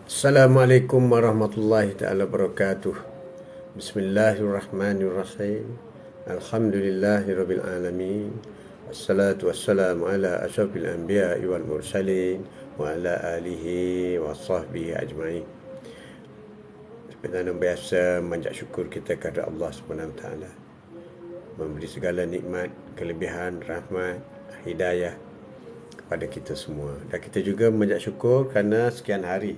Assalamualaikum warahmatullahi taala wabarakatuh. Bismillahirrahmanirrahim. Alhamdulillahirabbil alamin. Wassalatu wassalamu ala asyrafil anbiya'i wal mursalin wa ala alihi wa sahbihi ajma'in. Seperti yang biasa, manjat syukur kita kepada Allah Subhanahu wa taala, memberi segala nikmat, kelebihan, rahmat, hidayah kepada kita semua. Dan kita juga manjat syukur kerana sekian hari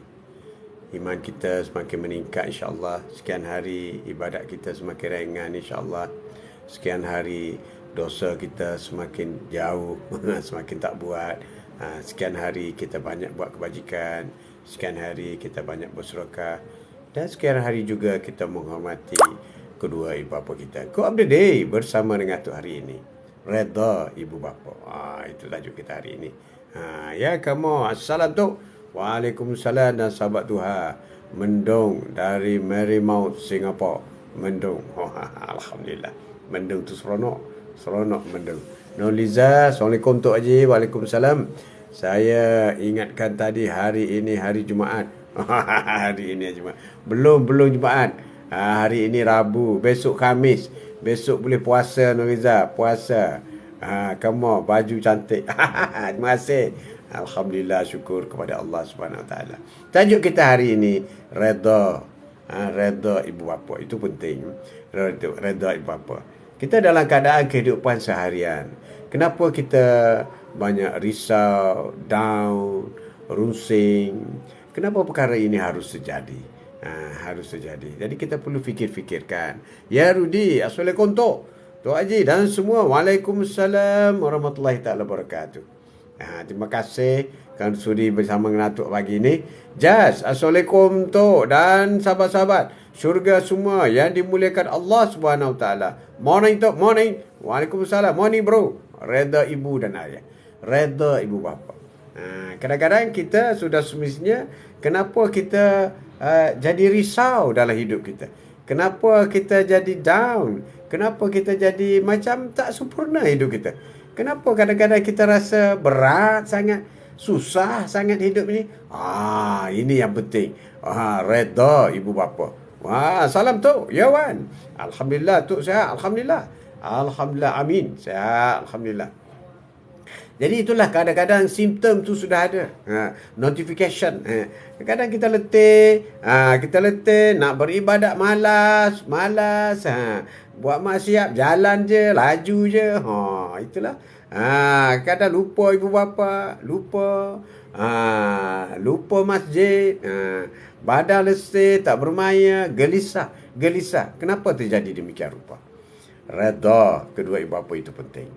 iman kita semakin meningkat, insya-Allah. Sekian hari ibadat kita semakin ringan, insya-Allah. Sekian hari dosa kita semakin jauh, semakin tak buat. Sekian hari kita banyak buat kebajikan. Sekian hari kita banyak bersedekah. Dan sekian hari juga kita menghormati kedua ibu bapa kita. Quote of the day bersama dengan tu hari ini, redha ibu bapa. Itu tajuk kita hari ini. Ya, kamu assalam tu. Waalaikumsalam dan sahabat Tuhan. Mendung dari Marymount, Singapore. Mendung. Alhamdulillah. Mendung tu seronok. Seronok mendung. Noliza, Assalamualaikum Tok Haji. Waalaikumsalam. Saya ingatkan tadi hari ini hari Jumaat. Hari ini Jumaat. Belum Jumaat. Hari ini Rabu. Besok Khamis. Besok boleh puasa, Noliza. Puasa. Kamu baju cantik. Terima kasih. Alhamdulillah, syukur kepada Allah Subhanahu Wa Taala. Tajuk kita hari ini redha. Redha ibu bapa itu penting. Redha ibu bapa. Kita dalam keadaan kehidupan seharian, kenapa kita banyak risau, down, rusing? Kenapa perkara ini harus terjadi? Harus terjadi. Jadi kita perlu fikir-fikirkan. Ya Rudi, Assalamualaikum Tok Haji dan semua. Waalaikumsalam warahmatullahi taala wabarakatuh. Terima kasih kerana sudi bersama dengan Tok pagi ini. Jaz, Assalamualaikum Tok dan sahabat-sahabat syurga semua yang dimuliakan Allah Subhanahu Wa Taala. Morning Tok, morning. Waalaikumsalam. Morning bro. Redha ibu dan ayah. Redha ibu bapa. Kadang-kadang kita sudah semestinya, kenapa kita jadi risau dalam hidup kita? Kenapa kita jadi down? Kenapa kita jadi macam tak sempurna hidup kita? Kenapa kadang-kadang kita rasa berat sangat, susah sangat hidup ini? Ini yang penting. Redha ibu bapa. Salam Tok. Ya Wan. Alhamdulillah Tok sihat. Alhamdulillah. Alhamdulillah, amin. Sihat, alhamdulillah. Jadi itulah kadang-kadang simptom tu sudah ada. Notification. Kadang kita letih, nak beribadat malas. Buat maksiat, jalan je, laju je. Itulah. Kadang lupa ibu bapa, lupa masjid, badan letih, tak bermaya, gelisah. Kenapa terjadi demikian rupa? Redha kedua ibu bapa itu penting.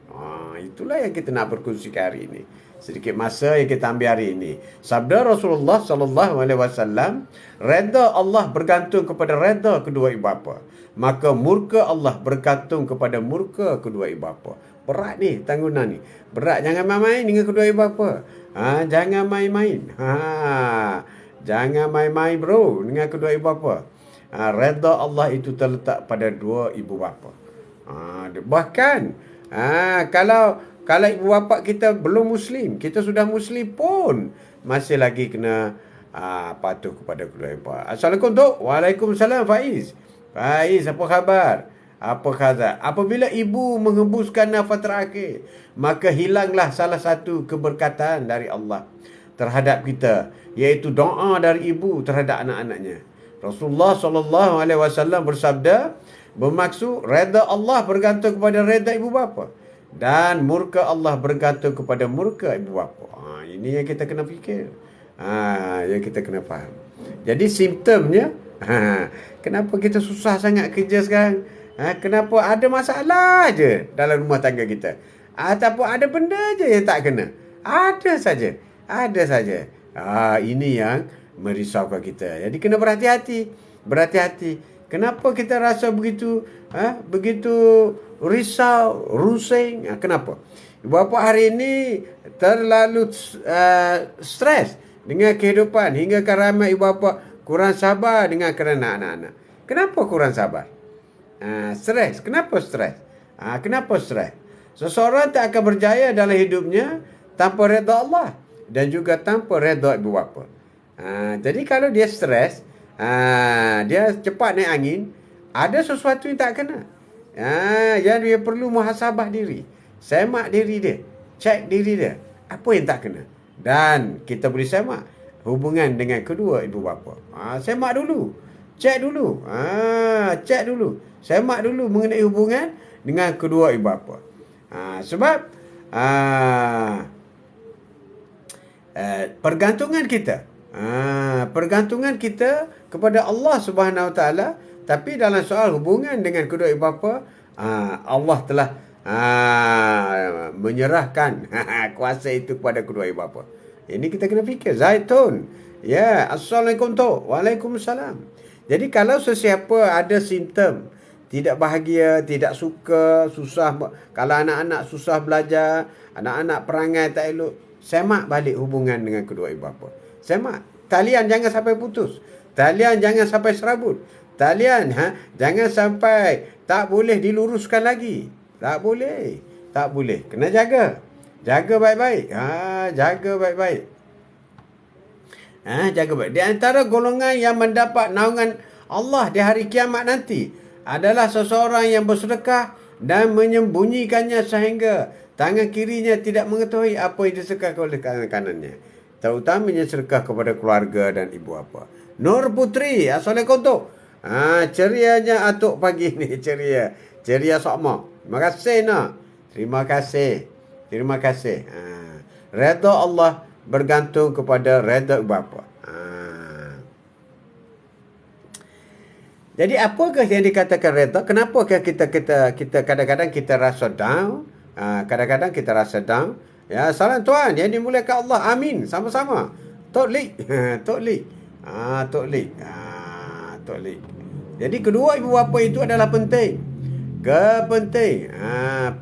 Itulah yang kita nak berkongsikan hari ini. Sedikit masa yang kita ambil hari ini. Sabda Rasulullah sallallahu alaihi wasallam, redha Allah bergantung kepada redha kedua ibu bapa. Maka murka Allah bergantung kepada murka kedua ibu bapa. Berat ni tanggungan ni. Berat, jangan main-main dengan kedua ibu bapa. Jangan main-main. Jangan main-main bro dengan kedua ibu bapa. Redha Allah itu terletak pada dua ibu bapa. Bahkan kalau ibu bapa kita belum Muslim, kita sudah Muslim pun masih lagi kena patuh kepada kedua ibu bapa. Assalamualaikum Tok. Waalaikumsalam Faiz. Faiz, apa khabar? Apa khabar? Apabila ibu menghembuskan nafas terakhir, maka hilanglah salah satu keberkatan dari Allah terhadap kita, iaitu doa dari ibu terhadap anak-anaknya. Rasulullah sallallahu alaihi wasallam bersabda, bermaksud redha Allah bergantung kepada redha ibu bapa dan murka Allah bergantung kepada murka ibu bapa. Ini yang kita kena fikir. Yang kita kena faham. Jadi simptomnya, kenapa kita susah sangat kerja sekarang? Kenapa ada masalah je dalam rumah tangga kita? Ataupun ada benda je yang tak kena? Ada saja. Ini yang merisaukan kita. Jadi kena berhati-hati. Kenapa kita rasa begitu risau, rusing? Kenapa? Ibu bapa hari ini terlalu stres dengan kehidupan, hingga ramai ibu bapa kurang sabar dengan kerana anak-anak. Kenapa kurang sabar? Stres. Kenapa stres? Seseorang tak akan berjaya dalam hidupnya tanpa redha Allah dan juga tanpa redha ibu bapa. Jadi kalau dia stres, dia cepat naik angin, ada sesuatu yang tak kena. Yang dia perlu muhasabah diri, semak diri dia, cek diri dia, apa yang tak kena. Dan kita boleh semak hubungan dengan kedua ibu bapa. Semak dulu, cek dulu, cek dulu, semak dulu mengenai hubungan dengan kedua ibu bapa. Sebab pergantungan kita kepada Allah Subhanahu Wa Taala, tapi dalam soal hubungan dengan kedua ibu bapa, Allah telah menyerahkan kuasa itu kepada kedua ibu bapa. Ini kita kena fikir. Zaitun, ya, assalamualaikum tu, waalaikumsalam. Jadi kalau sesiapa ada simptom tidak bahagia, tidak suka, susah, kalau anak-anak susah belajar, anak-anak perangai tak elok, semak balik hubungan dengan kedua ibu bapa. Semak. Talian jangan sampai putus. Talian jangan sampai serabut. Talian jangan sampai tak boleh diluruskan lagi. Tak boleh. Tak boleh. Kena jaga. Jaga baik-baik. Jaga baik-baik. Jaga baik. Di antara golongan yang mendapat naungan Allah di hari kiamat nanti adalah seseorang yang bersedekah dan menyembunyikannya sehingga tangan kirinya tidak mengetahui apa yang disedekahkan oleh tangan kanannya. Terutamanya sedekah kepada keluarga dan ibu bapa. Nur Putri, assalamualaikum tu. Cerianya atuk pagi ni, ceria. Ceria sokma. Terima kasih nak. Terima kasih. Terima kasih. Redha Allah bergantung kepada redha ibu bapa. Jadi apakah yang dikatakan redha? Kenapakah kita kadang-kadang kita rasa down? Kadang-kadang kita rasa down. Ya, salam tuan yang dimuliakan Allah. Amin. Sama-sama. Tok Lik. Tok Lik. Tok Lik. Tok Lik. Jadi kedua ibu bapa itu adalah penting. Kepenting.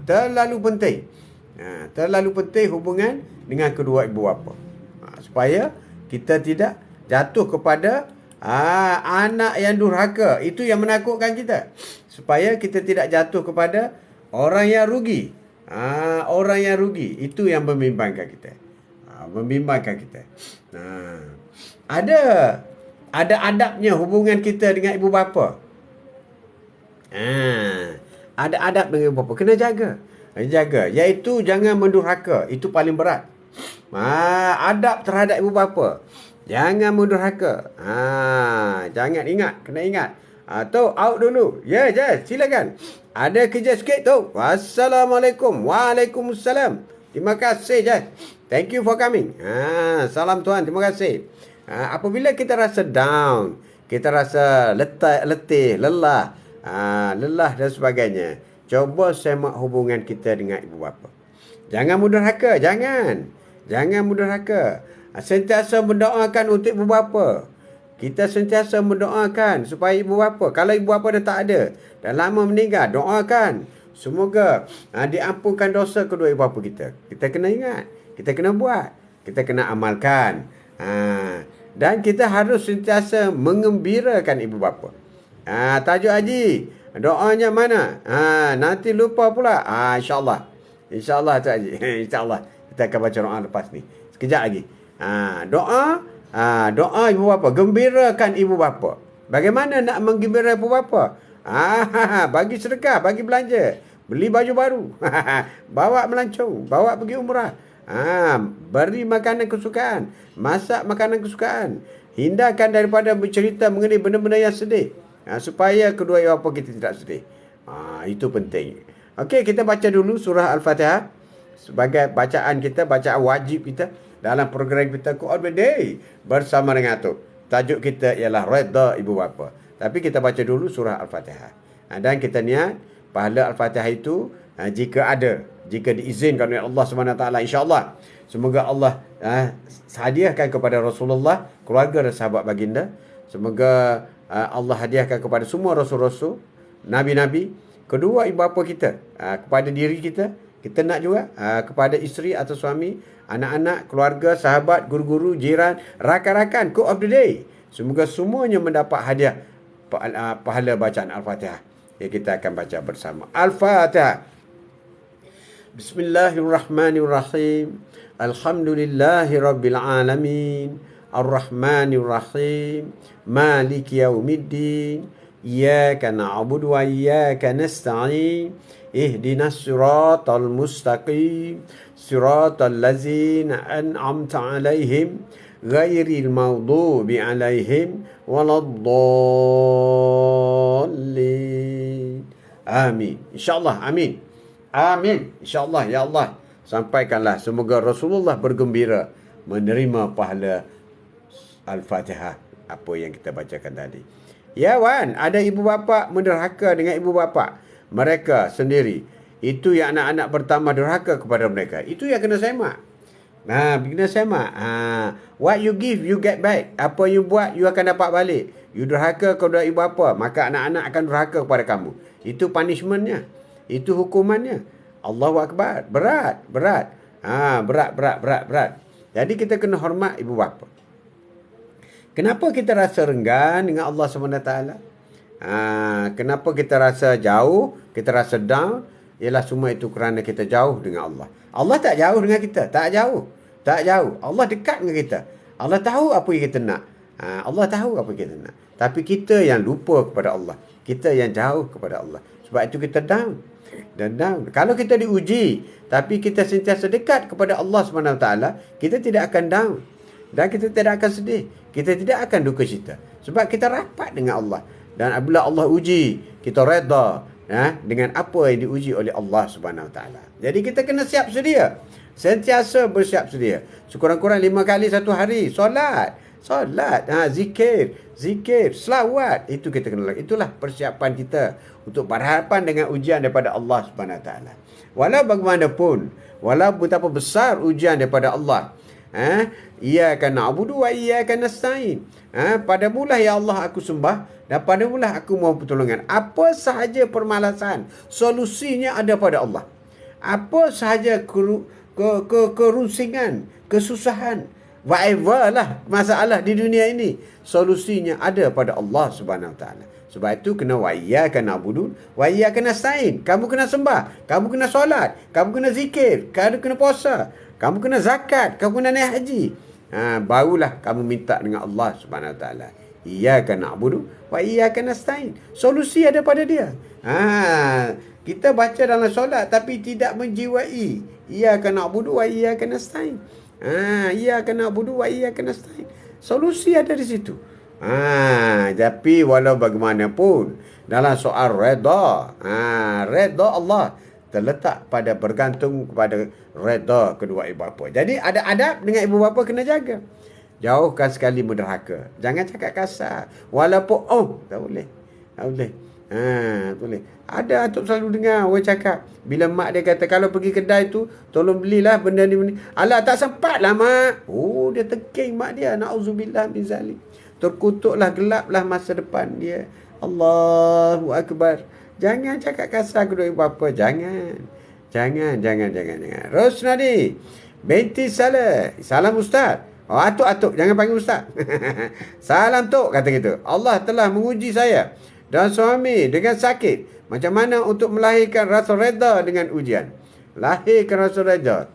Terlalu penting. Terlalu penting hubungan dengan kedua ibu bapa. Supaya kita tidak jatuh kepada anak yang durhaka. Itu yang menakutkan kita. Supaya kita tidak jatuh kepada orang yang rugi. Orang yang rugi. Itu yang membimbangkan kita. Membimbangkan kita. Ada adabnya hubungan kita dengan ibu bapa. Ada adab dengan ibu bapa. Kena jaga. Jaga. Iaitu jangan mendurhaka. Itu paling berat. Adab terhadap ibu bapa. Jangan mendurhaka. Jangan ingat. Kena ingat. Tu out dulu. Ya, silakan. Ada kerja sikit tu. Wassalamualaikum. Waalaikumsalam. Terima kasih, Jai. Thank you for coming. Salam tuan. Terima kasih. Apabila kita rasa down, kita rasa letih, lelah, dan sebagainya, coba semak hubungan kita dengan ibu bapa. Jangan mudahaka. Jangan mudahaka. Sentiasa mendoakan untuk ibu bapa. Kita sentiasa mendoakan supaya ibu bapa, kalau ibu bapa dah tak ada, dah lama meninggal, doakan semoga diampunkan dosa kedua ibu bapa kita. Kita kena ingat, kita kena buat, kita kena amalkan. Dan kita harus sentiasa mengembirakan ibu bapa. Tajuk haji, doanya mana? Nanti lupa pula. InsyaAllah tu haji. InsyaAllah kita akan baca doa lepas ni. Sekejap lagi. Doa ibu bapa, gembirakan ibu bapa. Bagaimana nak menggembirakan ibu bapa? Bagi sedekah, bagi belanja, beli baju baru, bawa melancong, bawa pergi umrah, beri makanan kesukaan, masak makanan kesukaan, hindarkan daripada bercerita mengenai benda-benda yang sedih, supaya kedua ibu bapa kita tidak sedih. Itu penting. Okey, kita baca dulu surah Al-Fatihah sebagai bacaan kita, bacaan wajib kita dalam program kita Quran Day bersama dengan Atuk. Tajuk kita ialah redha ibu bapa. Tapi kita baca dulu surah Al-Fatihah. Dan kita niat pahala Al-Fatihah itu jika diizinkan oleh Allah SWT, insya-Allah. Semoga Allah hadiahkan kepada Rasulullah, keluarga dan sahabat baginda. Semoga Allah hadiahkan kepada semua rasul-rasul, nabi-nabi, kedua ibu bapa kita, kepada diri kita. Kita nak juga kepada isteri atau suami, anak-anak, keluarga, sahabat, guru-guru, jiran, rakan-rakan, Quran of the Day. Semoga semuanya mendapat hadiah pahala bacaan Al-Fatihah yang kita akan baca bersama. Al-Fatihah. Bismillahirrahmanirrahim. Alhamdulillahi rabbil alamin. Ar-Rahmanir Rahim, Maliki Yaumiddin, Iyyaka na'budu wa iyyaka nasta'in, Ihdinas siratal mustaqim, Siratal ladzina an'amta 'alaihim, Ghairil maghdubi 'alaihim waladdallin. Amin. InsyaAllah. Amin. Amin. InsyaAllah. Ya Allah, sampaikanlah semoga Rasulullah bergembira menerima pahala Al-Fatihah, apa yang kita bacakan tadi. Ya Wan, ada ibu bapa menderhaka dengan ibu bapa mereka sendiri. Itu yang anak-anak pertama derhaka kepada mereka. Itu yang kena semak. Kena semak. What you give, you get back. Apa you buat, you akan dapat balik. You derhaka kepada ibu bapa, maka anak-anak akan derhaka kepada kamu. Itu punishmentnya. Itu hukumannya. Allahu Akbar. Berat. Berat. Berat. Jadi kita kena hormat ibu bapa. Kenapa kita rasa renggan dengan Allah SWT? Kenapa kita rasa jauh, kita rasa down? Ialah semua itu kerana kita jauh dengan Allah. Allah tak jauh dengan kita. Tak jauh. Allah dekat dengan kita. Allah tahu apa yang kita nak. Allah tahu apa yang kita nak. Tapi kita yang lupa kepada Allah. Kita yang jauh kepada Allah. Sebab itu kita down. Dan down. Kalau kita diuji, tapi kita sentiasa dekat kepada Allah SWT, kita tidak akan down. Dan kita tidak akan sedih. Kita tidak akan duka cita. Sebab kita rapat dengan Allah. Dan apabila Allah uji, kita reda dengan apa yang diuji oleh Allah SWT. Jadi kita kena siap sedia. Sentiasa bersiap sedia. Sekurang-kurang 5 kali satu hari. Solat. Zikir, selawat. Itu kita kena lakukan. Itulah persiapan kita untuk berhadapan dengan ujian daripada Allah SWT. Walau bagaimanapun, walau betapa besar ujian daripada Allah, Iyyaka na'budu wa iyyaka nasta'in. Padamulah ya Allah aku sembah, dan padamulah aku mohon pertolongan. Apa sahaja permalasan, solusinya ada pada Allah. Apa sahaja kerusingan, kesusahan, whatever lah masalah di dunia ini, solusinya ada pada Allah Subhanahu Wa Taala. Sebab itu kena wa iyyaka na'budu wa iyyaka nasta'in. Kamu kena sembah, kamu kena solat, kamu kena zikir, kamu kena puasa, kamu kena zakat, kamu kena naik haji. Barulah kamu minta dengan Allah Subhanahu Wa Taala. Iyyaka na'budu wa iyyaka nasta'in. Solusi ada pada dia. Kita baca dalam solat tapi tidak menjiwai iyyaka na'budu wa iyyaka nasta'in. Iyyaka na'budu wa iyyaka nasta'in. Solusi ada di situ. Tapi walau bagaimanapun, dalam soal reda, reda Allah terletak pada bergantung kepada reda kedua ibu bapa. Jadi ada adab dengan ibu bapa kena jaga. Jauhkan sekali menderhaka. Jangan cakap kasar. Walaupun tak boleh. Boleh. Ada atuk selalu dengar orang cakap, bila mak dia kata kalau pergi kedai tu tolong belilah benda ni. Alah tak sempat lah mak. Dia teking mak dia. Na'udzubillah min zalik. Terkutuklah, gelaplah masa depan dia. Allahu Akbar. Jangan cakap kasar kedua ibu bapa. Jangan. Rosnadi binti Saleh. Salam Ustaz. Atuk. Jangan panggil Ustaz. Salam Tok, kata gitu. Allah telah menguji saya dan suami dengan sakit. Macam mana untuk melahirkan rasa reda dengan ujian? Lahirkan rasa reda.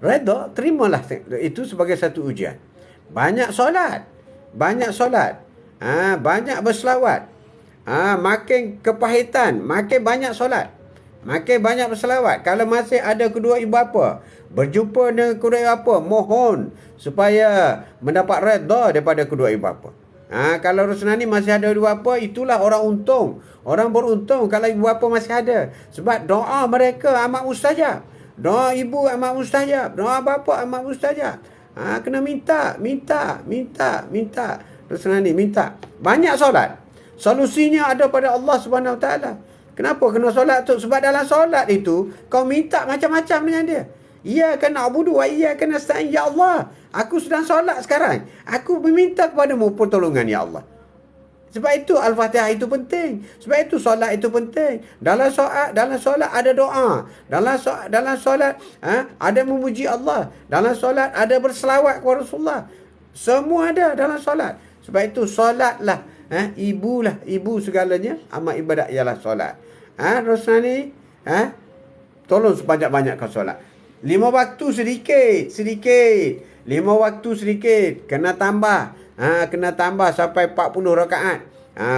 Reda, terimalah itu sebagai satu ujian. Banyak solat. Banyak berselawat. Makin kepahitan, makin banyak solat. Makin banyak berselawat. Kalau masih ada kedua ibu bapa, berjumpa dengan kedua ibu bapa, mohon supaya mendapat reda daripada kedua ibu bapa. Kalau Rosnani masih ada ibu bapa, itulah orang untung. Orang beruntung kalau ibu bapa masih ada. Sebab doa mereka amat mustajab. Doa ibu amat mustajab. Doa bapa amat mustajab. Kena minta. Rosnani minta. Banyak solat. Solusinya ada pada Allah Subhanahu Wa Taala. Kenapa kena solat tu? Sebab dalam solat itu kau minta macam-macam dengan dia. Iyyaka na'budu wa iyyaka nasta'in. Ya Allah, aku sedang solat sekarang. Aku meminta kepadamu pertolongan, ya Allah. Sebab itu Al-Fatihah itu penting. Sebab itu solat itu penting. Dalam solat ada doa. Dalam solat ada memuji Allah. Dalam solat ada berselawat kepada Rasulullah. Semua ada dalam solat. Sebab itu solatlah. Ibu segalanya. Amal ibadat ialah solat. Rosnani, tolong sebanyak-banyak kau solat. 5 waktu sedikit. 5 waktu sedikit. Kena tambah. Kena tambah sampai 40 rakaat.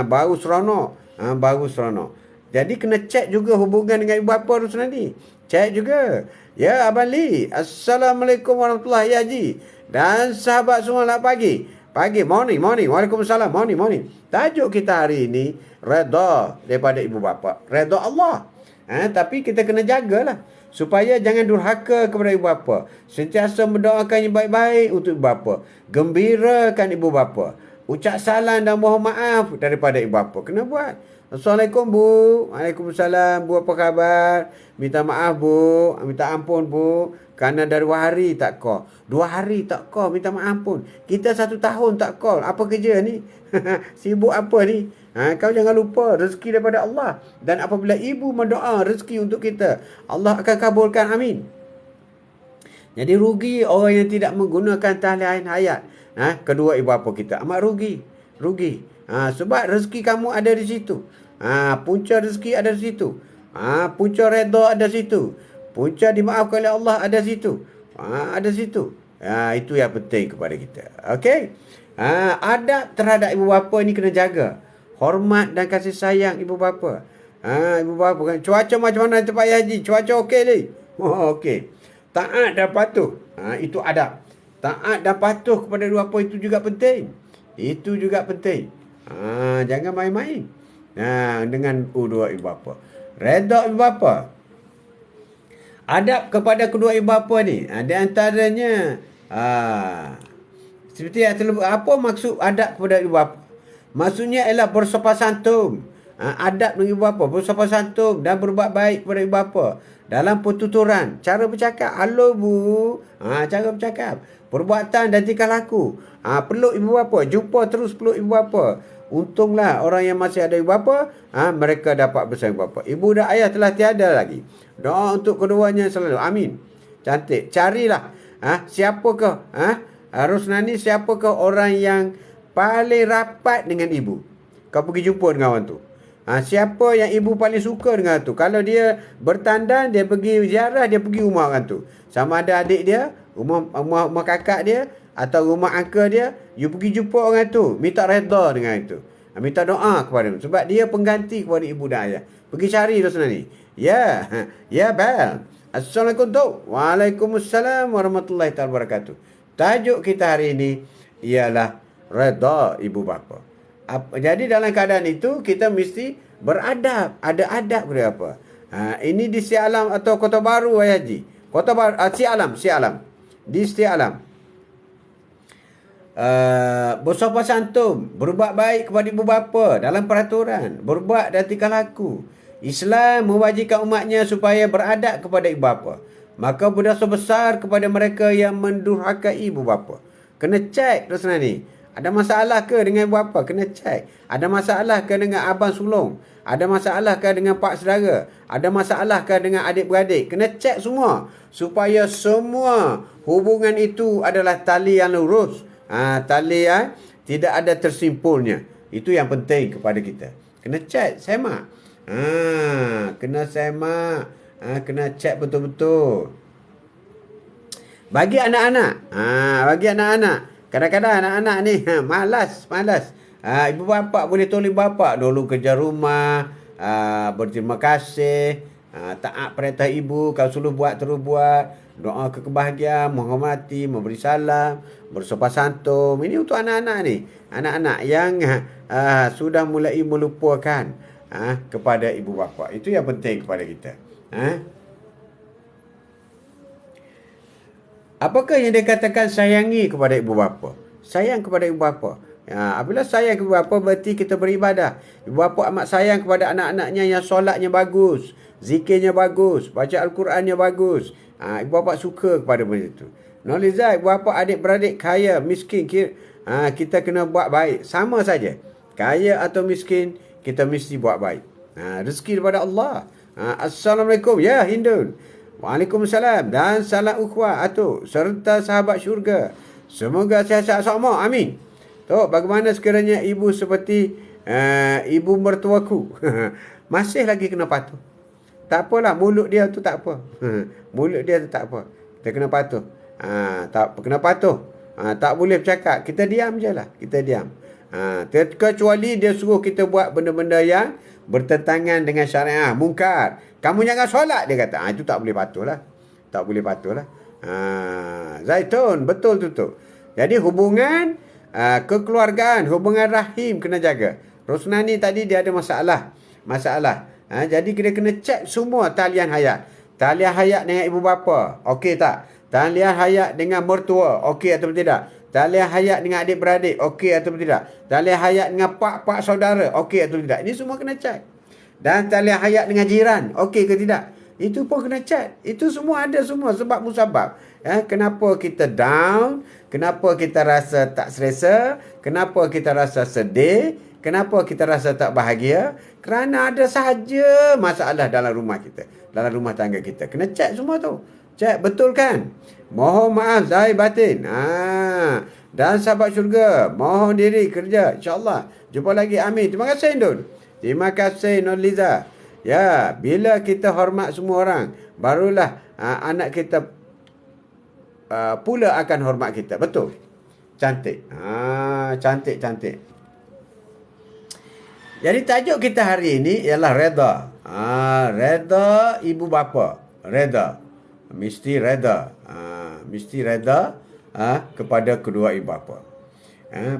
Baru seronok. Baru seronok. Jadi kena cek juga hubungan dengan ibu bapa Rusnadi. Cek juga. Ya Abang Lee. Assalamualaikum warahmatullahi Haji. Dan sahabat semua nak pagi. Pagi, morning. Waalaikumsalam, morning. Tajuk kita hari ini, redha daripada ibu bapa. Redha Allah. Tapi kita kena jagalah. Supaya jangan durhaka kepada ibu bapa. Sentiasa mendoakan yang baik-baik untuk ibu bapa. Gembirakan ibu bapa. Ucap salam dan mohon maaf daripada ibu bapa. Kena buat. Assalamualaikum Bu. Waalaikumsalam Bu, apa khabar? Minta maaf Bu. Minta ampun Bu. Kerana dah 2 hari tak call. 2 hari tak call, minta maaf pun. Kita 1 tahun tak call. Apa kerja ni? Sibuk apa ni? Kau jangan lupa rezeki daripada Allah. Dan apabila ibu mendoa rezeki untuk kita, Allah akan kabulkan, amin. Jadi rugi orang yang tidak menggunakan talian hayat. Kedua ibu bapa kita. Amat rugi. Sebab rezeki kamu ada di situ. Punca rezeki ada di situ. Punca redha ada di situ. Punca dimaafkan oleh Allah ada di situ. Ada di situ. Itu yang penting kepada kita. Okey. Adab terhadap ibu bapa ni kena jaga. Hormat dan kasih sayang ibu bapa. Ibu bapa kan. Cuaca macam mana tempat haji? Cuaca okey ni? Okey. Taat dan patuh. Itu adab. Taat dan patuh kepada ibu bapa itu juga penting. Itu juga penting. Jangan main-main. Dengan kedua ibu bapa. Redha ibu bapa. Adab kepada kedua ibu bapa ni. Di antaranya. Seperti yang apa maksud adab kepada ibu bapa? Maksudnya ialah bersopan santun. Adab dengan ibu bapa, bersopan santun dan berbuat baik kepada ibu bapa. Dalam pertuturan, cara bercakap, halo Bu. Cara bercakap, perbuatan dan tingkah laku. Peluk ibu bapa, jumpa terus peluk ibu bapa. Untunglah orang yang masih ada ibu bapa, mereka dapat bersama ibu bapa. Ibu dan ayah telah tiada lagi. Doa untuk keduanya selalu. Amin. Cantik. Carilah. Siapakah? Rusnani, siapakah orang yang paling rapat dengan ibu? Kau pergi jumpa dengan orang tu. Siapa yang ibu paling suka dengan tu? Kalau dia bertandan, dia pergi ziarah, dia pergi rumah orang tu. Sama ada adik dia, rumah kakak dia, atau rumah uncle dia, you pergi jumpa orang tu. Minta redha dengan itu. Minta doa kepada dia. Sebab dia pengganti kepada ibu dan ayah. Pergi cari Rusnani. Ya, Bel. Assalamualaikum tu. Waalaikumsalam warahmatullahi wabarakatuh. Tajuk kita hari ini ialah redha ibu bapa. Jadi dalam keadaan itu kita mesti beradab. Ada adab kepada apa? Ini di Sialam atau Kota Baru Haji. Kota Baru, Sialam. Di Sialam. Bersopan santun, berbuat baik kepada ibu bapa dalam peraturan, berbuat dan tingkah laku. Islam mewajibkan umatnya supaya beradab kepada ibu bapa. Maka berdosa besar kepada mereka yang mendurhakai ibu bapa. Kena cek Rusnani. Ada masalah ke dengan ibu bapa? Kena cek. Ada masalah ke dengan abang sulung? Ada masalah ke dengan pak saudara? Ada masalah ke dengan adik-beradik? Kena cek semua. Supaya semua hubungan itu adalah tali yang lurus. Tali tidak ada tersimpulnya. Itu yang penting kepada kita. Kena cek, semak. Kena semak. Kena cek betul-betul. Bagi anak-anak. Kadang-kadang anak-anak ni malas. Ibu bapa boleh tolong bapa dulu kerja rumah, berterima kasih, taat perintah ibu, kalau suruh buat terus buat, doa kebahagiaan, menghormati, memberi salam, bersopan santun. Ini untuk anak-anak ni. Anak-anak yang sudah mulai melupakan kepada ibu bapa. Itu yang penting kepada kita. Apakah yang dikatakan sayangi kepada ibu bapa? Sayang kepada ibu bapa. Apabila sayang kepada ibu bapa berarti kita beribadah. Ibu bapa amat sayang kepada anak-anaknya yang solatnya bagus, zikirnya bagus, baca Al-Qurannya bagus. Ibu bapa suka kepada benda itu. Nolizah, ibu bapa adik-beradik kaya, miskin, kita kena buat baik. Sama saja. Kaya atau miskin, kita mesti buat baik. Rezeki daripada Allah. Assalamualaikum. Ya, Hindun. Waalaikumsalam. Dan salam ukhwah atuk serta sahabat syurga. Semoga sihat-sihat semua. Amin. Tok, bagaimana sekiranya ibu seperti ibu mertuaku? Masih lagi kena patuh. Tak apalah, mulut dia tu tak apa. Mulut dia tu tak apa. Kita kena patuh. Tak kena patuh. Tak boleh bercakap. Kita diam je lah. Kita diam. Kecuali dia suruh kita buat benda-benda yang bertentangan dengan syariah, mungkar. Kamu jangan solat, dia kata. Itu tak boleh patuh lah. Tak boleh patuh lah. Zaitun, betul tu. Jadi hubungan kekeluargaan, hubungan rahim kena jaga. Rosnani tadi dia ada masalah. Jadi kita kena cek semua talian hayat. Talian hayat dengan ibu bapa, okey tak? Talian hayat dengan mertua, okey atau tidak? Talian hayat dengan adik-beradik, okey atau tidak? Talian hayat dengan pak-pak saudara, okey atau tidak? Ini semua kena cek. Dan talian hayat dengan jiran, okey ke tidak? Itu pun kena cek. Itu semua ada semua sebab musabab. Kenapa kita down? Kenapa kita rasa tak selesa? Kenapa kita rasa sedih? Kenapa kita rasa tak bahagia? Kerana ada sahaja masalah dalam rumah kita, dalam rumah tangga kita. Kena cek semua tu. Cek betul kan? Mohon maaf zahir batin. Dan sahabat syurga, mohon diri kerja. InsyaAllah. Jumpa lagi. Amin. Terima kasih Indun. Terima kasih Nurliza. Ya, bila kita hormat semua orang, barulah anak kita pula akan hormat kita. Betul. Cantik. Cantik. Jadi tajuk kita hari ini ialah reda. Reda ibu bapa. Reda. Mesti reda. Mesti reda kepada kedua ibu bapa.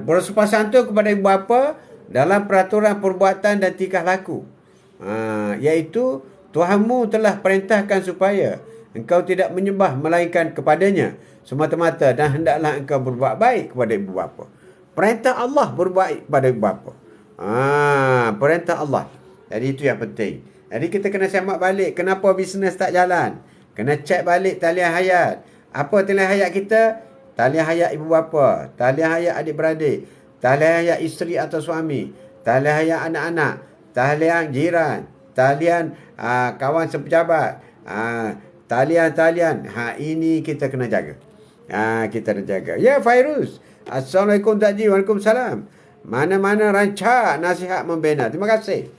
Bersopan santun kepada ibu bapa dalam peraturan perbuatan dan tingkah laku. Iaitu Tuhanmu telah perintahkan supaya engkau tidak menyembah melainkan kepadanya semata-mata, dan hendaklah engkau berbuat baik kepada ibu bapa. Perintah Allah berbuat baik kepada ibu bapa. Perintah Allah. Jadi itu yang penting. Jadi kita kena semak balik kenapa bisnes tak jalan. Kena cek balik talian hayat. Apa talian hayat kita? Talian hayat ibu bapa, talian hayat adik-beradik, talian hayat isteri atau suami, talian hayat anak-anak, talian jiran, talian kawan sepejabat, talian. Ini kita kena jaga. Kita kena jaga. Ya Fairuz. Assalamualaikum Taji. Waalaikumsalam. Mana-mana rancak nasihat membina. Terima kasih.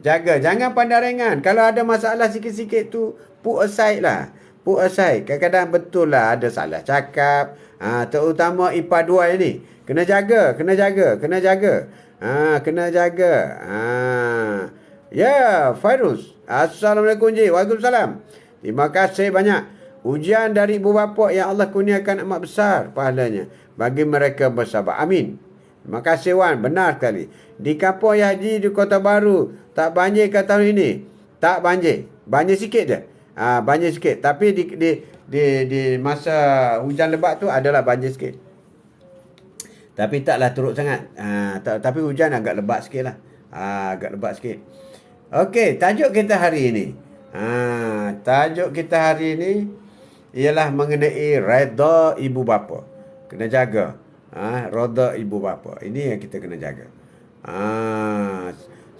Jaga. Jangan pandang ringan. Kalau ada masalah sikit-sikit tu, put aside lah. Put aside. Kadang-kadang betul lah ada salah cakap. Terutama IPA 2 ini. Kena jaga. Ya, Fairuz. Assalamualaikum Ji. Waalaikumsalam. Terima kasih banyak. Ujian dari ibu bapa yang Allah kurniakan amat besar pahalanya bagi mereka bersabar. Amin. Terima kasih Wan. Benar sekali. Di kampung Haji di Kota Baru, tak banjir ke tahun ini? Tak banjir. Banjir sikit je. Banjir sikit. Tapi di masa hujan lebat tu adalah banjir sikit. Tapi taklah teruk sangat. Tapi hujan agak lebat sikit lah. Okey, tajuk kita hari ini. Ialah mengenai reda ibu bapa. Kena jaga. Reda ibu bapa. Ini yang kita kena jaga.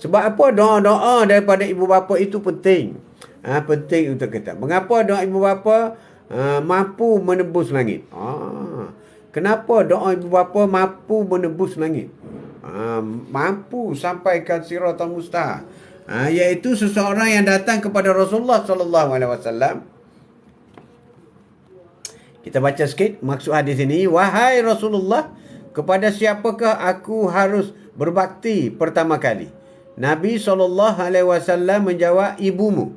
Sebab apa doa-doa daripada ibu bapa itu penting. Penting untuk kita. Mengapa doa ibu bapa mampu menembus langit? Kenapa doa ibu bapa mampu menembus langit? Mampu sampaikan siratal mustaqim. Iaitu seseorang yang datang kepada Rasulullah sallallahu alaihi wasallam. Kita baca sikit maksud hadis ini. Wahai Rasulullah, kepada siapakah aku harus berbakti pertama kali? Nabi SAW menjawab, ibumu.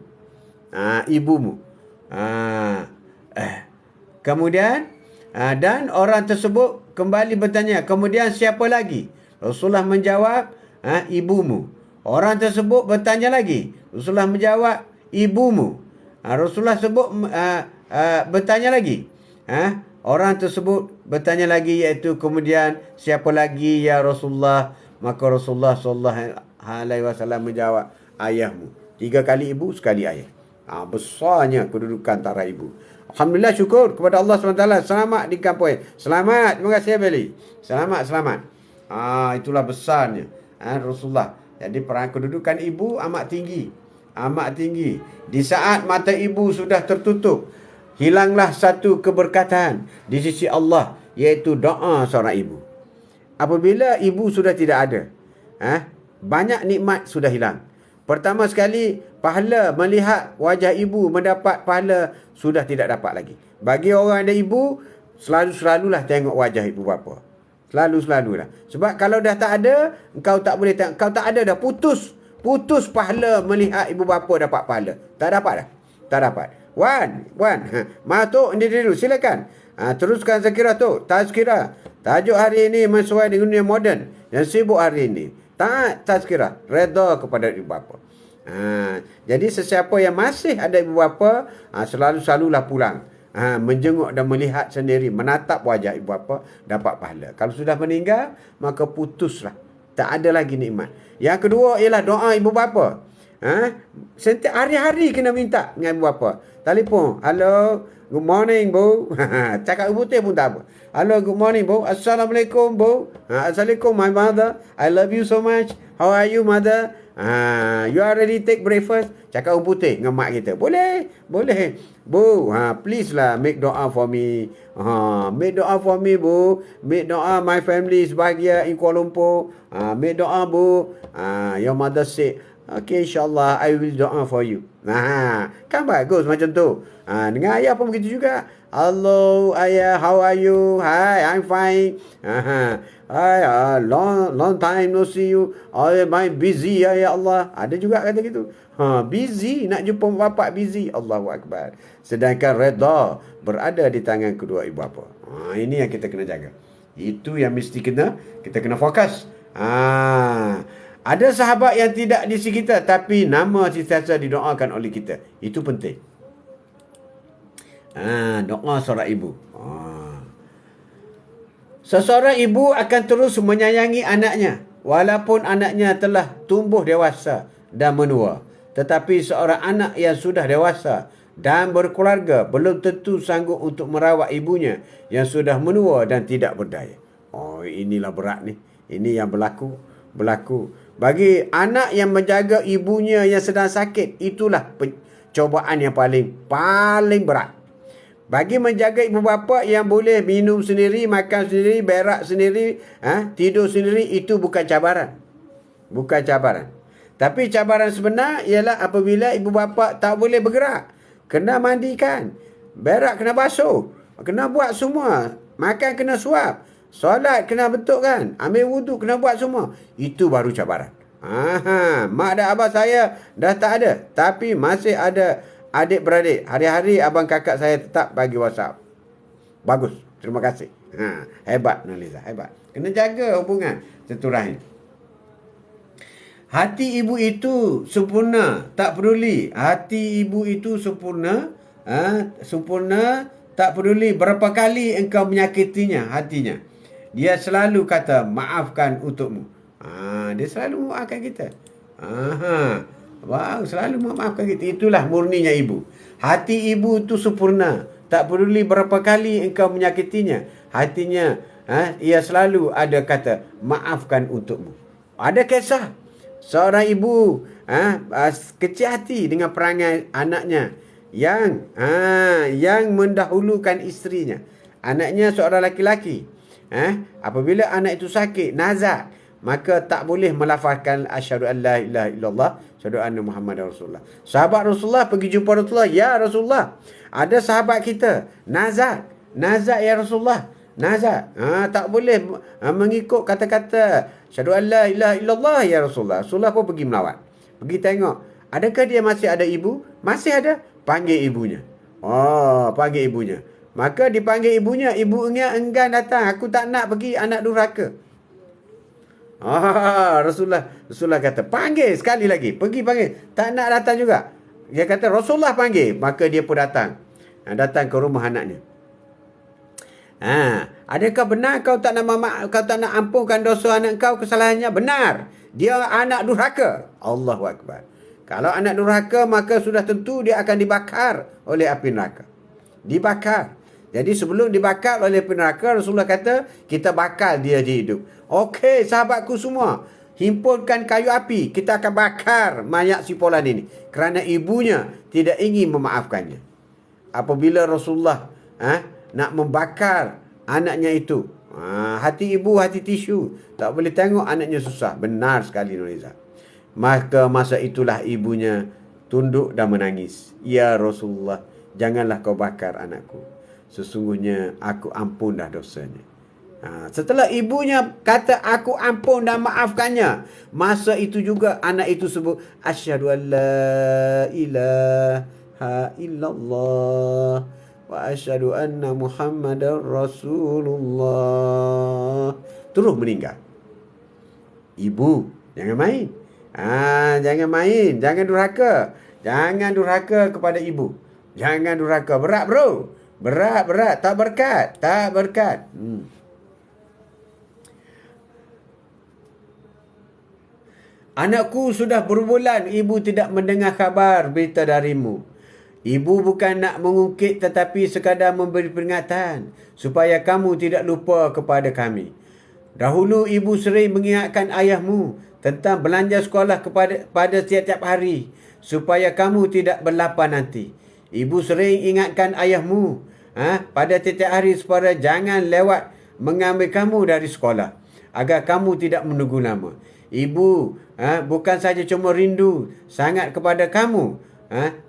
Ibumu. Kemudian, dan orang tersebut kembali bertanya, kemudian siapa lagi? Rasulullah menjawab, ibumu. Orang tersebut bertanya lagi. Rasulullah menjawab, ibumu. Rasulullah bertanya lagi. Orang tersebut bertanya lagi, iaitu kemudian siapa lagi ya Rasulullah? Maka Rasulullah SAW menjawab, ayahmu. 3 kali ibu, sekali ayah. Besarnya kedudukan antara ibu. Alhamdulillah, syukur kepada Allah SWT. Selamat di kampung. Selamat. Terima kasih Beli. Selamat. Itulah besarnya Rasulullah. Jadi peran kedudukan ibu amat tinggi. Di saat mata ibu sudah tertutup, hilanglah satu keberkatan di sisi Allah, iaitu doa seorang ibu. Apabila ibu sudah tidak ada, banyak nikmat sudah hilang. Pertama sekali, pahala melihat wajah ibu, mendapat pahala sudah tidak dapat lagi. Bagi orang ada ibu, selalulah tengok wajah ibu bapa. Selalulah. Sebab kalau dah tak ada, engkau tak boleh tengok. Kau tak ada dah, putus pahala melihat ibu bapa dapat pahala. Tak dapat dah. Tak dapat. Wan. Tok ini dulu, silakan. Teruskan Tazkirah Tok. Tazkirah. Tajuk hari ini sesuai dengan dunia moden yang sibuk hari ini. Taat Tazkirah. Redha kepada ibu bapa. Jadi sesiapa yang masih ada ibu bapa, selalulah pulang. Menjenguk dan melihat sendiri, menatap wajah ibu bapa, dapat pahala. Kalau sudah meninggal, maka putuslah. Tak ada lagi nikmat. Yang kedua ialah doa ibu bapa. Setiap hari-hari kena minta dengan ibu bapa. Telefon, hello, good morning bu. Cakap putih pun tak apa. Hello, good morning bu. Assalamualaikum bu. Assalamualaikum my mother. I love you so much. How are you mother? You already take breakfast? Cakap putih dengan mak kita. Boleh. Bu, please lah make doa for me. Make doa for me bu. Make doa my family is bahagia in Kuala Lumpur. Make doa bu. Your mother said, okay, insyaAllah I will doa for you. Kan bagus macam tu. Dengan ayah pun begitu juga. Hello ayah, how are you? Hi, I'm fine. Hi, long time no see you. My busy ya Allah. Ada juga kata gitu. Busy, nak jumpa bapak busy. Allahu Akbar. Sedangkan redha berada di tangan kedua ibu bapa. Ini yang kita kena jaga. Itu yang mesti kita kena fokus. Ada sahabat yang tidak di sisi kita, tapi nama sentiasa didoakan oleh kita. Itu penting. Doa seorang ibu. Seseorang ibu akan terus menyayangi anaknya, walaupun anaknya telah tumbuh dewasa dan menua. Tetapi seorang anak yang sudah dewasa dan berkeluarga belum tentu sanggup untuk merawat ibunya yang sudah menua dan tidak berdaya. Inilah berat ni. Ini yang berlaku. Bagi anak yang menjaga ibunya yang sedang sakit, itulah cobaan yang paling berat. Bagi menjaga ibu bapa yang boleh minum sendiri, makan sendiri, berak sendiri, tidur sendiri, itu bukan cabaran. Tapi cabaran sebenar ialah apabila ibu bapa tak boleh bergerak. Kena mandikan, berak kena basuh, kena buat semua, makan kena suap, solat kena betulkan, ambil wuduk kena buat semua. Itu baru cabaran. Mak dan abang saya dah tak ada, tapi masih ada adik-beradik. Hari-hari abang kakak saya tetap bagi WhatsApp. Bagus, terima kasih. Hebat Nurhaliza, hebat. Kena jaga hubungan silaturahim. Hati ibu itu sempurna, tak peduli. Hati ibu itu sempurna, tak peduli berapa kali engkau menyakitinya hatinya. Dia selalu kata, maafkan untukmu. Dia selalu maafkan kita. Selalu memaafkan kita. Itulah murninya ibu. Hati ibu itu sempurna. Tak peduli berapa kali engkau menyakitinya hatinya, ia selalu ada kata, maafkan untukmu. Ada kisah seorang ibu kecil hati dengan perangai anaknya yang mendahulukan isterinya. Anaknya seorang laki-laki. Apabila anak itu sakit, nazak, maka tak boleh melafazkan asyhadu an la ilaha illallah, asyhadu anna Muhammadar Rasulullah. Sahabat Rasulullah pergi jumpa Rasulullah, ya Rasulullah, ada sahabat kita nazak ya Rasulullah, nazak. Tak boleh mengikut kata-kata asyhadu an la ilaha illallah ya Rasulullah. Rasulullah pun pergi melawat, pergi tengok, adakah dia masih ada ibu? Masih ada. Panggil ibunya. Panggil ibunya. Maka dipanggil ibunya, ibunya enggan datang. Aku tak nak pergi, anak durhaka. Rasulullah kata, panggil sekali lagi. Pergi panggil. Tak nak datang juga. Dia kata, Rasulullah panggil. Maka dia pun datang. Datang ke rumah anaknya. Adakah benar kau tak nak ampunkan dosa anak kau, kesalahannya? Benar. Dia anak durhaka. Allahu Akbar. Kalau anak durhaka, maka sudah tentu dia akan dibakar oleh api neraka. Dibakar. Jadi sebelum dibakar oleh api neraka, Rasulullah kata, kita bakar dia hidup. Okey, sahabatku semua, himpunkan kayu api, kita akan bakar mayat si Fulan ini. Kerana ibunya tidak ingin memaafkannya. Apabila Rasulullah nak membakar anaknya itu, hati ibu, hati tisu. Tak boleh tengok anaknya susah. Benar sekali Nurhaliza. Maka masa itulah ibunya tunduk dan menangis. Ya Rasulullah, janganlah kau bakar anakku. sesungguhnya aku ampun dah dosanya. Setelah ibunya kata aku ampun dan maafkannya, masa itu juga anak itu sebut asyhadu an la ilaha illallah wa asyhadu anna muhammadar rasulullah. Terus meninggal. Ibu, jangan main. Jangan main, jangan durhaka. Jangan durhaka kepada ibu. Jangan durhaka. Berat bro. Berat. Tak berkat. Anakku, sudah berbulan ibu tidak mendengar kabar berita darimu. Ibu bukan nak mengungkit tetapi sekadar memberi peringatan supaya kamu tidak lupa kepada kami. Dahulu ibu sering mengingatkan ayahmu tentang belanja sekolah pada setiap hari supaya kamu tidak berlapar nanti. Ibu sering ingatkan ayahmu pada setiap hari supaya jangan lewat mengambil kamu dari sekolah agar kamu tidak menunggu lama. Ibu bukan saja cuma rindu sangat kepada kamu.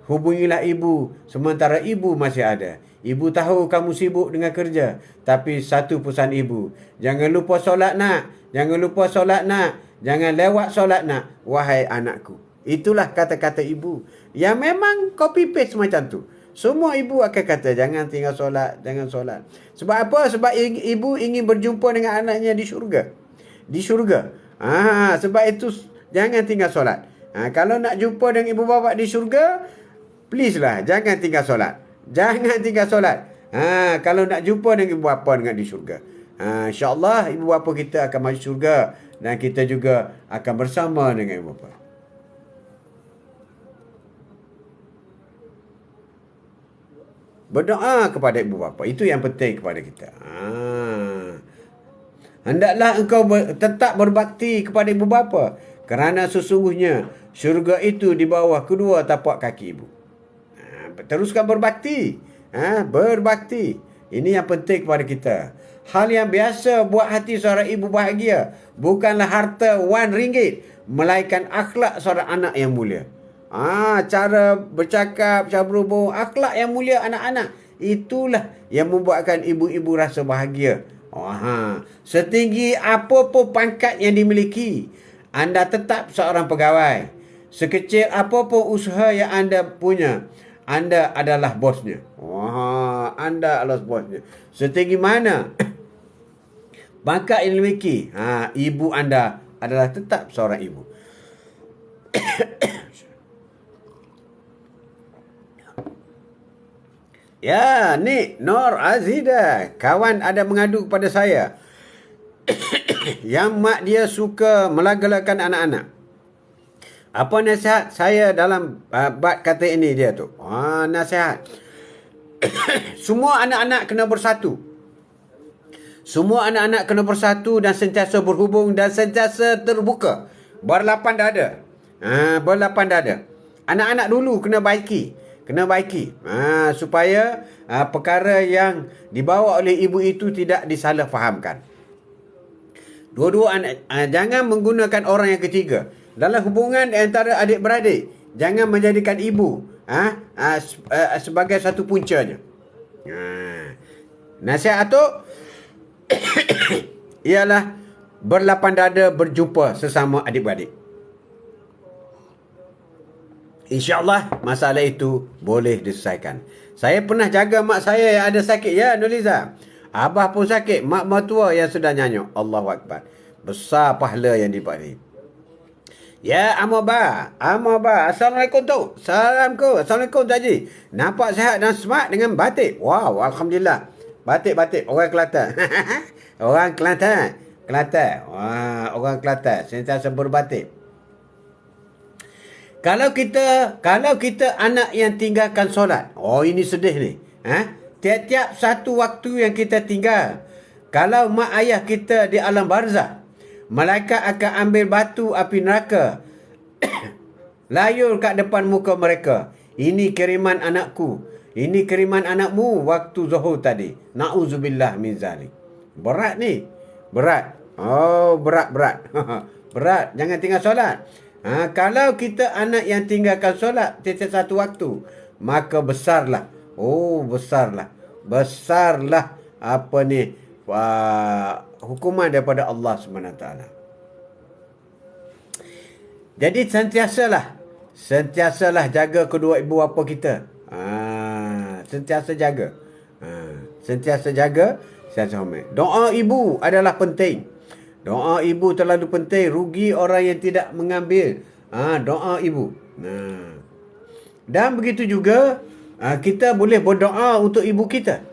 Hubungilah ibu sementara ibu masih ada. Ibu tahu kamu sibuk dengan kerja. Tapi satu pesan ibu. Jangan lupa solat nak. Jangan lewat solat nak. Wahai anakku. Itulah kata-kata ibu. Yang memang copy paste macam tu. Semua ibu akan kata jangan tinggal solat. Sebab apa? Sebab ibu ingin berjumpa dengan anaknya di syurga. Sebab itu jangan tinggal solat. Kalau nak jumpa dengan ibu bapa di syurga, please lah jangan tinggal solat. Kalau nak jumpa dengan ibu bapa di syurga, insya-Allah ibu bapa kita akan masuk syurga dan kita juga akan bersama dengan ibu bapa. Berdoa kepada ibu bapa, itu yang penting kepada kita. Hendaklah engkau tetap berbakti kepada ibu bapa, kerana sesungguhnya syurga itu di bawah kedua tapak kaki ibu. Teruskan berbakti. Berbakti. Ini yang penting kepada kita. Hal yang biasa buat hati seorang ibu bahagia bukanlah harta RM1, melainkan akhlak seorang anak yang mulia. Cara bercakap, cara berhubung, akhlak yang mulia anak-anak. Itulah yang membuatkan ibu-ibu rasa bahagia. Setinggi apapun pangkat yang dimiliki, anda tetap seorang pegawai. Sekecil apapun usaha yang anda punya, anda adalah bosnya. Anda adalah bosnya. Setinggi mana pangkat yang dimiliki, ibu anda adalah tetap seorang ibu. Ya, Nik Nur Azida, kawan ada mengadu kepada saya yang mak dia suka melaga-lagakan anak-anak. Apa nasihat saya dalam bab kata ini dia tu? Nasihat. Semua anak-anak kena bersatu. Semua anak-anak kena bersatu dan sentiasa berhubung dan sentiasa terbuka. Berlapang dada. Berlapang dada. Anak-anak dulu kena baiki. Supaya perkara yang dibawa oleh ibu itu tidak disalahfahamkan. Dua-dua anak, jangan menggunakan orang yang ketiga dalam hubungan antara adik-beradik. Jangan menjadikan ibu sebagai satu puncanya. Nasihat tu ialah berlapang dada berjumpa sesama adik-beradik. InsyaAllah masalah itu boleh diselesaikan. Saya pernah jaga mak saya yang ada sakit. Ya, Nurliza. Abah pun sakit. Mak mertua yang sudah nyanyuk. Allahu Akbar. Besar pahala yang diberi. Ya, Amabah. Assalamualaikum tu. Assalamualaikum tu Haji. Nampak sihat dan smart dengan batik. Wow, Alhamdulillah. Batik. Orang Kelantan. Orang Kelantan. Wah, orang Kelantan. Sentiasa berbatik. Kalau kita anak yang tinggalkan solat. Ini sedih ni. Tiap-tiap satu waktu yang kita tinggal. Kalau mak ayah kita di alam barzah, malaikat akan ambil batu api neraka. Layur kat depan muka mereka. Ini kiriman anakku. Ini kiriman anakmu waktu zuhur tadi. Na'udzubillah min zalik. Berat ni. Berat. Berat. Berat. Jangan tinggal solat. Kalau kita anak yang tinggalkan solat setiap satu waktu, maka besarlah. Besarlah besarlah hukuman daripada Allah SWT. Jadi sentiasalah jaga kedua ibu bapa kita. Sentiasa jaga. Sentiasa jaga, sentiasa hormat. Doa ibu adalah penting. Doa ibu terlalu penting. Rugi orang yang tidak mengambil doa ibu. Dan begitu juga kita boleh berdoa untuk ibu kita.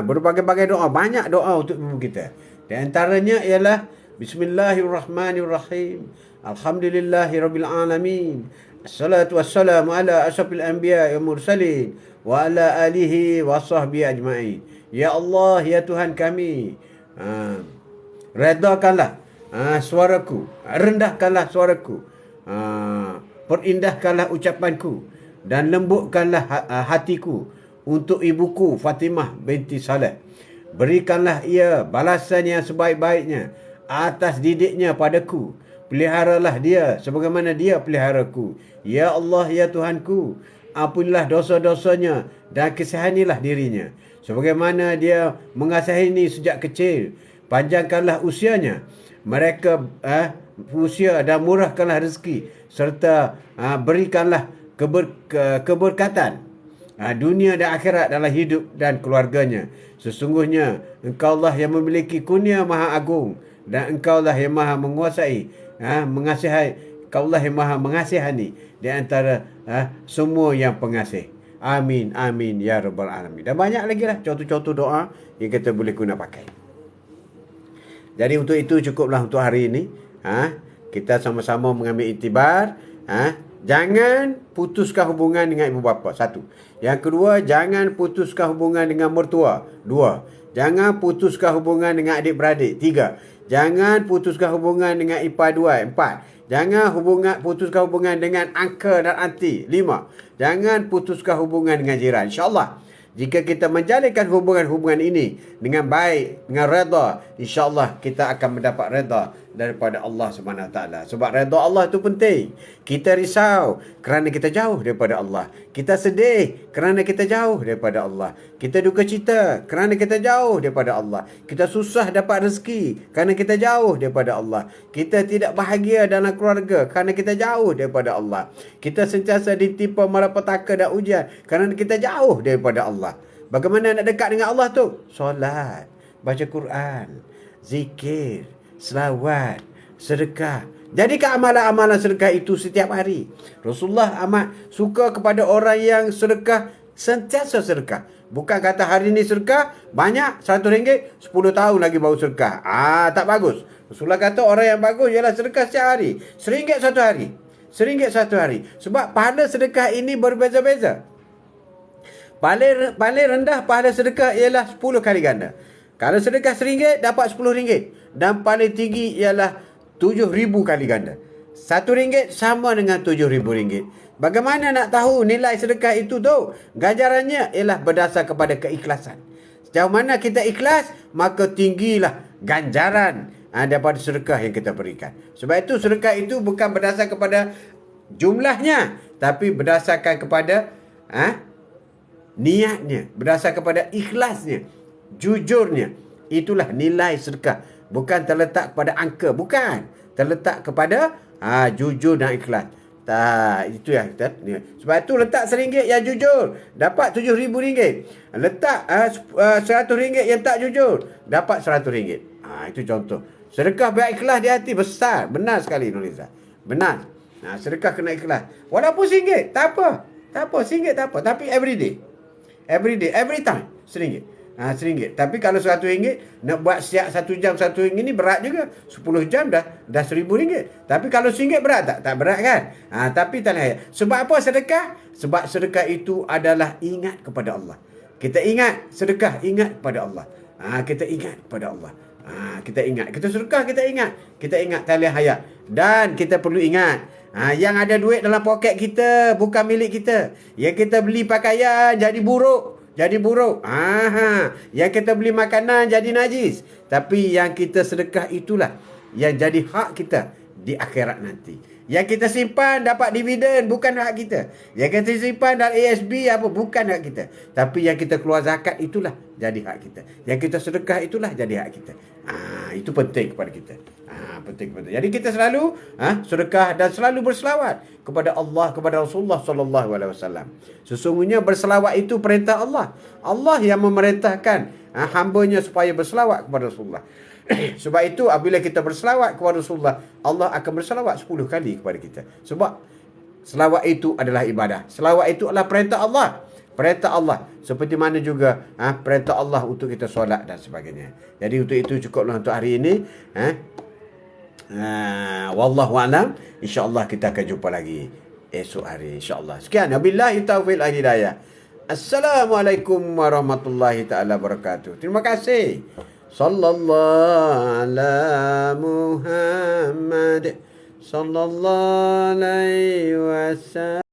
Berbagai-bagai doa. Banyak doa untuk ibu kita. Di antaranya ialah Bismillahirrahmanirrahim. Alhamdulillahirrabbilalamin. Assalatu wassalamu ala asyrafil anbiya wal mursalin wa ala alihi wa sahbihi ajma'in. Ya Allah, ya Tuhan kami, redakanlah suaraku, rendahkanlah suaraku, perindahkanlah ucapanku dan lembutkanlah hatiku untuk ibuku Fatimah binti Saleh. Berikanlah ia balasan yang sebaik-baiknya atas didiknya padaku. Peliharalah dia sebagaimana dia peliharaku. Ya Allah, ya Tuhanku, ampunilah dosa-dosanya dan kasihanilah dirinya sebagaimana dia mengasihi sejak kecil. Panjangkanlah usianya mereka usia dan murahkanlah rezeki serta berikanlah keberkatan dunia dan akhirat dalam hidup dan keluarganya. Sesungguhnya Engkau lah yang memiliki kurnia maha agung dan Engkau lah yang maha menguasai mengasihi. Engkau lah yang maha mengasihani di antara semua yang pengasih. Amin, amin ya rabbal alamin. Dan banyak lagi lah contoh-contoh doa yang kita boleh guna pakai. Jadi untuk itu cukuplah untuk hari ini. Kita sama-sama mengambil iktibar. Jangan putuskan hubungan dengan ibu bapa. 1. Yang kedua, jangan putuskan hubungan dengan mertua. 2. Jangan putuskan hubungan dengan adik-beradik. 3. Jangan putuskan hubungan dengan ipar 2. 4. Jangan putuskan hubungan dengan uncle dan aunty. 5. Jangan putuskan hubungan dengan jiran. InsyaAllah, jika kita menjalinkan hubungan-hubungan ini dengan baik, dengan redha, insyaAllah kita akan mendapat redha daripada Allah SWT. Sebab redha Allah itu penting. Kita risau kerana kita jauh daripada Allah. Kita sedih kerana kita jauh daripada Allah. Kita duka cita kerana kita jauh daripada Allah. Kita susah dapat rezeki kerana kita jauh daripada Allah. Kita tidak bahagia dalam keluarga kerana kita jauh daripada Allah. Kita sentiasa ditimpa malapetaka dan ujian kerana kita jauh daripada Allah. Bagaimana nak dekat dengan Allah tu? Solat, baca Quran, zikir, selawat, sedekah. Jadikan amalan-amalan sedekah itu setiap hari. Rasulullah amat suka kepada orang yang sedekah, sentiasa sedekah. Bukan kata hari ni sedekah banyak, RM100, 10 tahun lagi baru sedekah. Tak bagus. Rasulullah kata orang yang bagus ialah sedekah setiap hari. RM1 satu hari. RM1 satu hari. Sebab pahala sedekah ini berbeza-beza. Paling rendah pahala sedekah ialah 10 kali ganda. Kalau sedekah RM1 dapat RM10. Dan paling tinggi ialah 7,000 kali ganda. RM1 sama dengan RM7,000. Bagaimana nak tahu nilai sedekah itu tu? Ganjarannya ialah berdasar kepada keikhlasan. Sejauh mana kita ikhlas, maka tinggilah ganjaran daripada sedekah yang kita berikan. Sebab itu sedekah itu bukan berdasar kepada jumlahnya, tapi berdasarkan kepada niatnya, berdasar kepada ikhlasnya, jujurnya. Itulah nilai sedekah. Bukan terletak kepada angka, bukan. Terletak kepada jujur dan ikhlas. Itu yang kita. Sebab itu letak RM1 yang jujur, dapat RM7,000. Letak RM100 yang tak jujur, dapat RM100. Itu contoh. Sedekah biar ikhlas di hati, besar. Benar sekali Nuriza. Benar. Sedekah kena ikhlas. Walaupun RM1, tak apa. Tak apa, RM1 tak apa. Tapi every day, every time, RM1. RM1. Tapi kalau RM100 nak buat siap 1 jam RM1 ni berat juga. 10 jam dah RM1,000. Tapi kalau RM1 berat tak? Tak berat kan? Tapi tak layak. Sebab apa sedekah? Sebab sedekah itu adalah ingat kepada Allah. Kita ingat sedekah, ingat kepada Allah. Kita ingat kepada Allah. Kita ingat. Kita sedekah, kita ingat. Kita ingat talian hayat. Dan kita perlu ingat, yang ada duit dalam poket kita bukan milik kita. Yang kita beli pakaian jadi buruk. Yang kita beli makanan jadi najis. Tapi yang kita sedekah itulah yang jadi hak kita di akhirat nanti. Yang kita simpan dapat dividen, bukan hak kita. Yang kita simpan dalam ASB apa, bukan hak kita. Tapi yang kita keluar zakat, itulah jadi hak kita. Yang kita sedekah, itulah jadi hak kita. Itu penting kepada kita. Penting. Jadi kita selalu sedekah dan selalu berselawat kepada Allah, kepada Rasulullah sallallahu alaihi wasallam. Sesungguhnya berselawat itu perintah Allah. Allah yang memerintahkan hamba-Nya supaya berselawat kepada Rasulullah. Sebab itu apabila kita berselawat kepada Rasulullah, Allah akan berselawat 10 kali kepada kita. Sebab selawat itu adalah ibadah. Selawat itu adalah perintah Allah. Perintah Allah. Seperti mana juga perintah Allah untuk kita solat dan sebagainya. Jadi untuk itu cukuplah untuk hari ini. Wallahu a'lam. InsyaAllah kita akan jumpa lagi esok hari, insyaAllah. Sekian. Wabillahi taufiq wal hidayah. Assalamualaikum warahmatullahi ta'ala wabarakatuh. Terima kasih. Sallallahu ala Muhammad sallallahu alaihi wasallam.